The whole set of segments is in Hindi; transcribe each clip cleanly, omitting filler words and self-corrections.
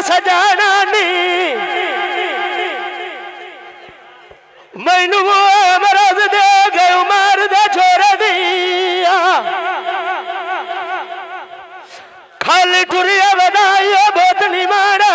सजाना नहीं मैनू मरद दे गए उमर दे छोड़ दिया खाली टुरिया बनाइयो बहुत नहीं मारा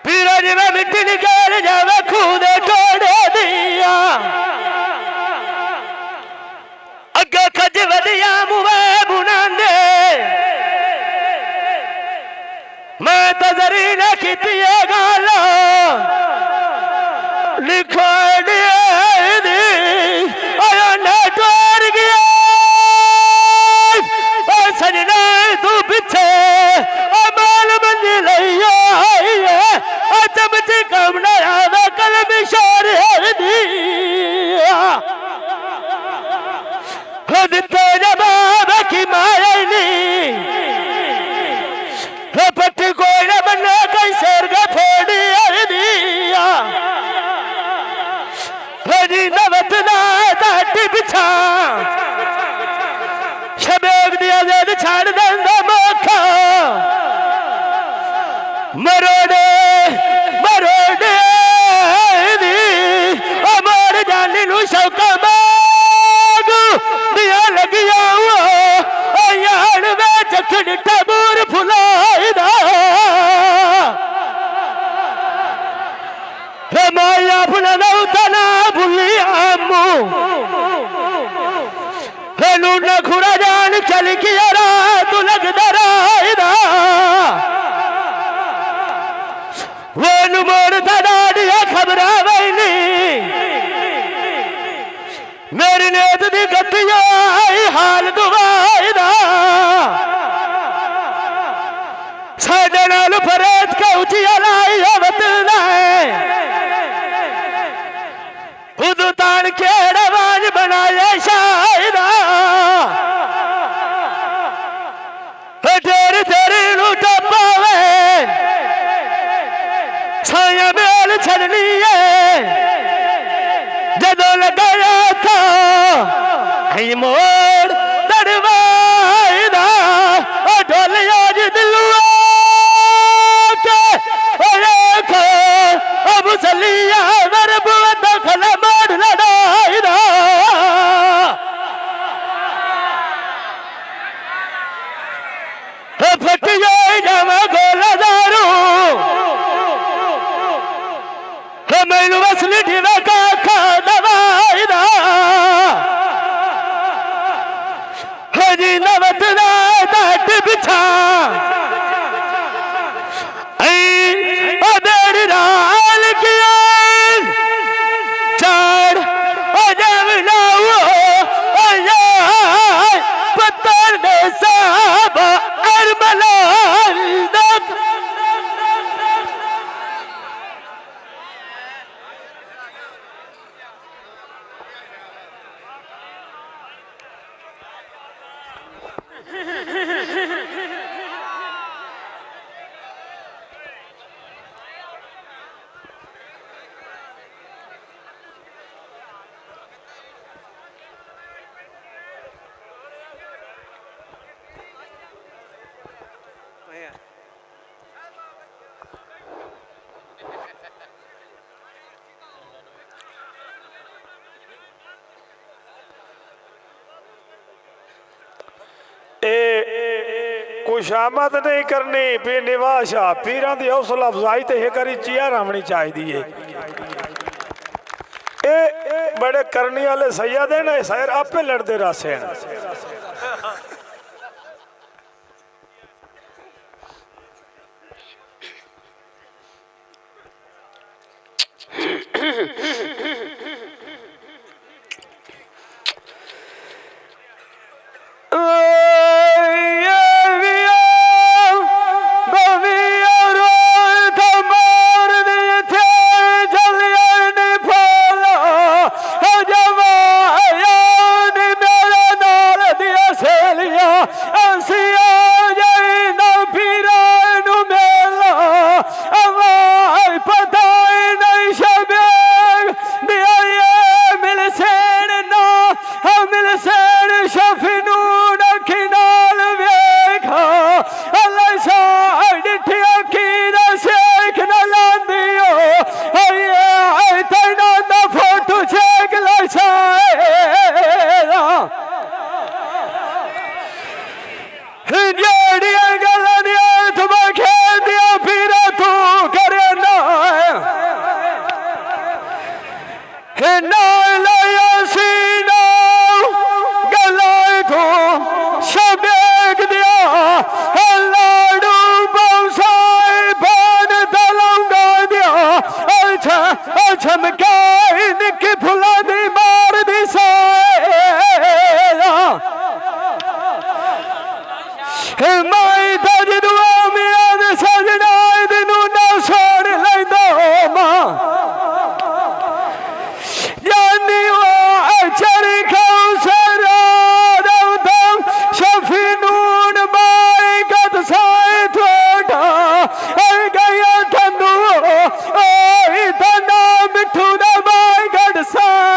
पीरा जी में मिट्टी निकाल जावे खुद छोड़ दिया अगे खज वधिया मुवे बुना दे मैं तजरी ने की गालो लिखो टोर गया सजना तू पिछे माल मंजी लिया चमची कम नया कल मिशोर दिते जवाब की माया नहीं पट्टी कोई न बना कई शेर का फोड़ी दिया हरी नवत ना ताटी बिछा शबेग दिया जेद छाड़ देंदा मौका मरोड़े मरोड़े दी अमर जानी नु शौका मागू दिया लगिया यार वे चखड़ टबूर फुलाइदा माया अपना नौतना भूलिया हेलू न खुरा जान चल किया रात लगदा राइदा वो मोर दाड़िया खबरा वैनी मेरी नेत दी गतिया हाल दुआइदा साडे नाल फरेद के उचिया लाई वतना खुद तान के रवाज बनाया शायदा तेरे तेरे लूटा पावे छाया मेल छड़नी है जदों लगाया था मोड़ दरवाजा ढोलिया दिलुआ अब सलिया मेरे बुआ दखल मार लड़ाई फटिया जावा गोला दारू मैनू असली ढीवा का खा दवाई हजी नवत तट बिछा राल किया चार पत्थर दे साहब अरमला खुशामद नहीं करनी बेनिवाशा पीरां दी हौसला अफजाई ते एक बारी चेयर आमनी चाहिए बड़े करनी वाले सैयद है ना सैर आपे लड़ते रासे हैं नाल सीना गलाए तो शबेग दिया लाडू बौसाए बान दलौंगा दिया झमका निकी फुला दी मार दी माई दज दुआ मियां सजना दिनू ना छोड़ लैंदा मां जानी वो चरी खाऊ सरा दम शफी नून माई गद साए थोड़ा गया धंधू धना मिठू दा माई गद साए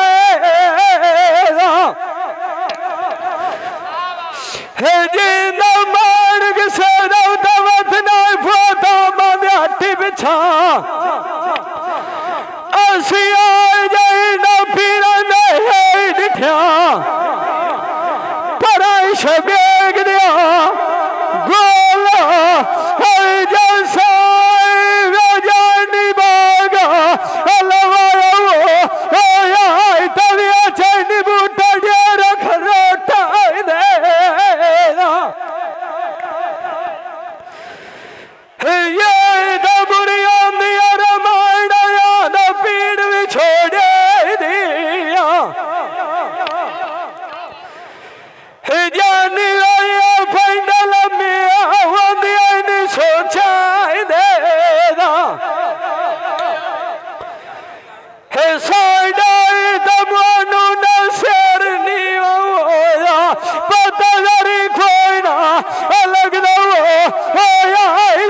जी बिछा असी आए जाए ना पीर ने दिखा पर शबेग दिया गोला जैसा जानी बागा लवाया तविया चैनी बूटा रख रोटा ये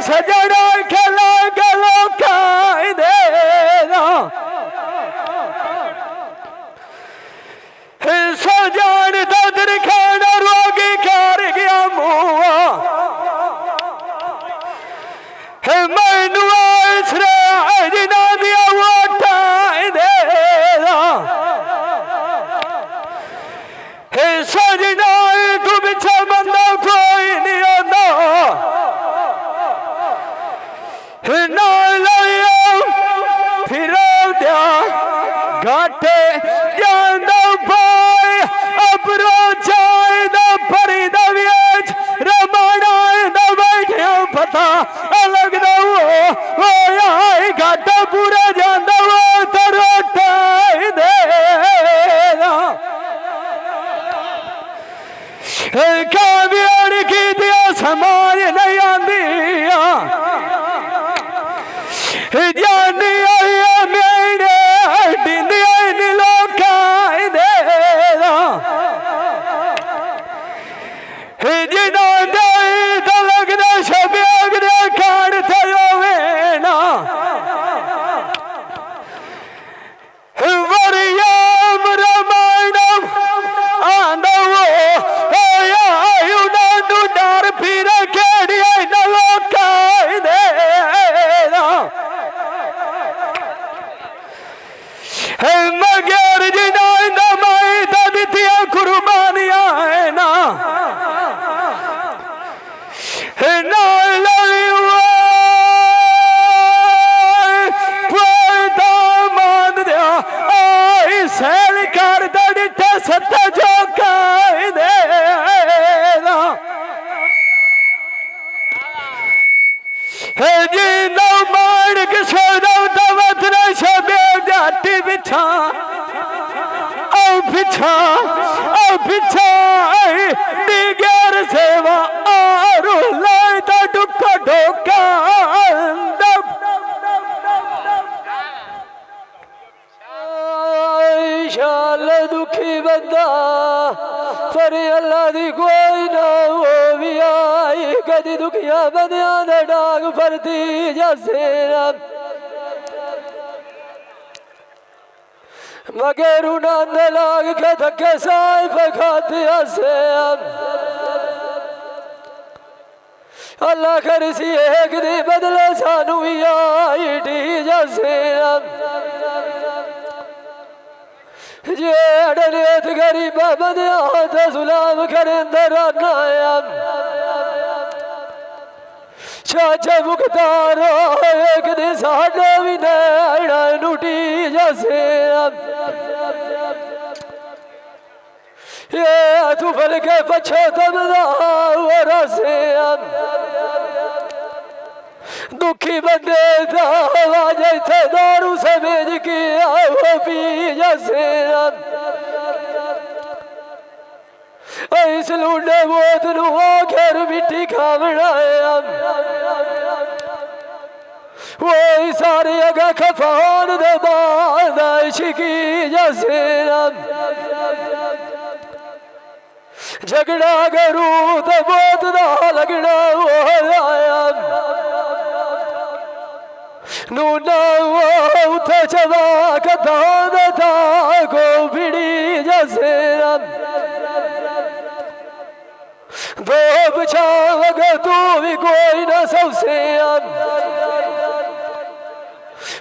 सजना खेला गलो खाई देना सजान ददर खाना रोगी कर गया मुआ मैनू इसरा जना दिया वोटाई देना सजना तू बिछा बंदा कोई नहीं आता घाटे जांदा पाए अपरो चाय दा परी दा वेच रमाना दा बैठे पता अलग दा वो आए घाटा पूरा जांदा वो तरोटा दे काव्यान की दिया समाज नहीं आंदी जानी आया मेरे डिंदिया लोकाई देना जिना दे तो लगदा शबेग दे खाड़ थयो वेना वरियम रमायणम आंदा वो युनानु डर फिर खेड़िया न लोकाई देना मगर जिना नमाई दिया कुर्बानियां है ना मान दिया आई सैल कर दड़िठा सत्ता जो काई देना जी नौ मान के सोना दवत न शबे जाटी बिछा दिगर सेवा आरु लाइता डुक्का ढोका शाल दुखी बंदा पर अल्लाह दी कोई ना वो भी आई कदी दुखिया बंदियां दे डाग फरती जैसे मगर उन्होंने लाग के धक्के साए पखाते हसे अल्लाह कर सी एक दी बदले सानू भी आई डी जैसे जे अड़लेत गरीबा बंदिया तो सुलाम करें दराना चाचा मुख्तारो एक दिन साडा भी नैना लुटी जैसे ये तू फल के पछे तबदा से दुखी बंदे दा आवाज थे दारू समझ के आओ पी जैसे इस लूडे बोत नु आखिर मिट्टी खावना वो सारे अगा खफान दे बाद इश्की जैसे झगड़ा करू तो बहुत दा लगना वो आया नूना वो उठे चवा कदान था को बिड़ी जैसे दो बचाव तू भी कोई ना सबसे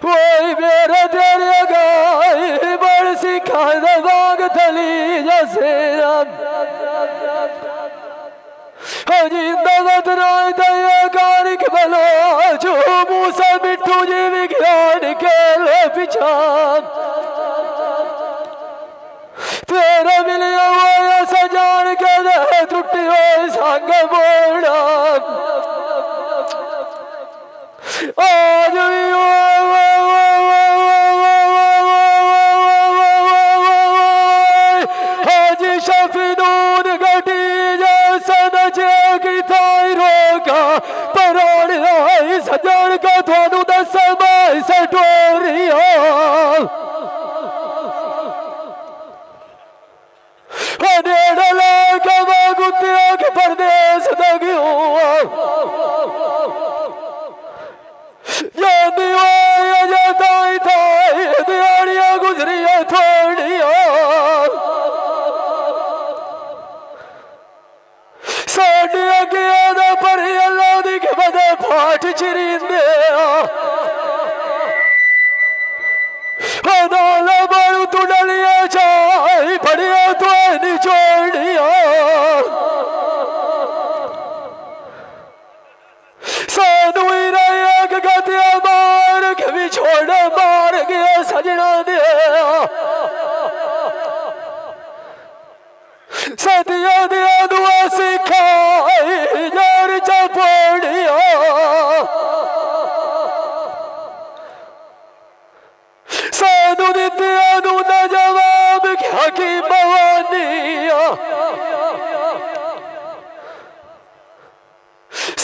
वही मेरे तेरे गाय बड़ सिखा बाग थली जैसे जिंदाबाद राय दया कारिक बलो जो मूसा मिट्टू जी विज्ञान के ले पिछा तेरा मिलिया हुआ सजान के दे टूटी हुई संग बोड़ा आज भी हाजी शफीनून गटी जैसा नचे की थाई रोका पराण आई सजान का थानू दस माई से टोरिया के परदेश दिहाड़ियां गुजरिया थोड़िया साढ़े अगे पर अल्लाह दी के बदे फाट चिरींदे दाला बारू तू डलिया चाय बढ़िया तो निचोड़िया सानू एक गतिया मार के भी छोड़ मार गया सजना दे सतिया दिया दुआ सिखाई यार चपोड़िया सानू दिया नू न जवाब क्या की भवानिया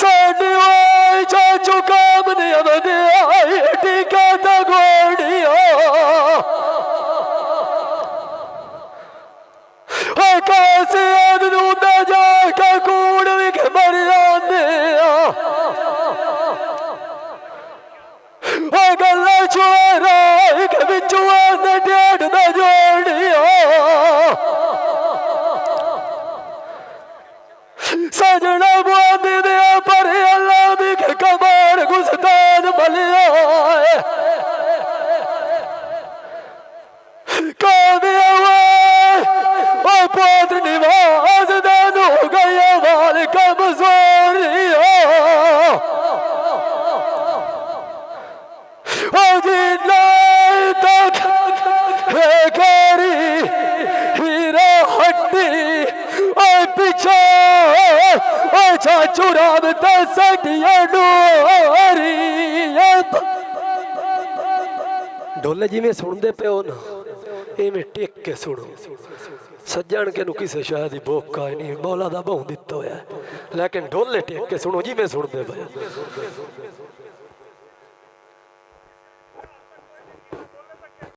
साडी वाई चाचू काम ने अब दे आई टीका ता गोड़िया कैसे अदनू न जाके कूड़ भी के मर जाने गला चुरा के बिचुआ ने डेढ़ न जोड़िया सजना बोंदी दे पर अल्लाह दी के कमार गुस्तान भलिया कादिया ओ पुत्र निवास दान हो गया वाल कमजोरिया ओ जिन्ना तक है करी हीरा हड्डी ओ पीछे चाचू राम तसडिया डोरी ढोले जिमें सुनते पे हो ना इवें टेक के सुनो सज्जन के किसी शायद ही बोका नहीं मौला दा बहु दिता होया लेकिन ढोले टेक के सुनो जिमें सुनते पे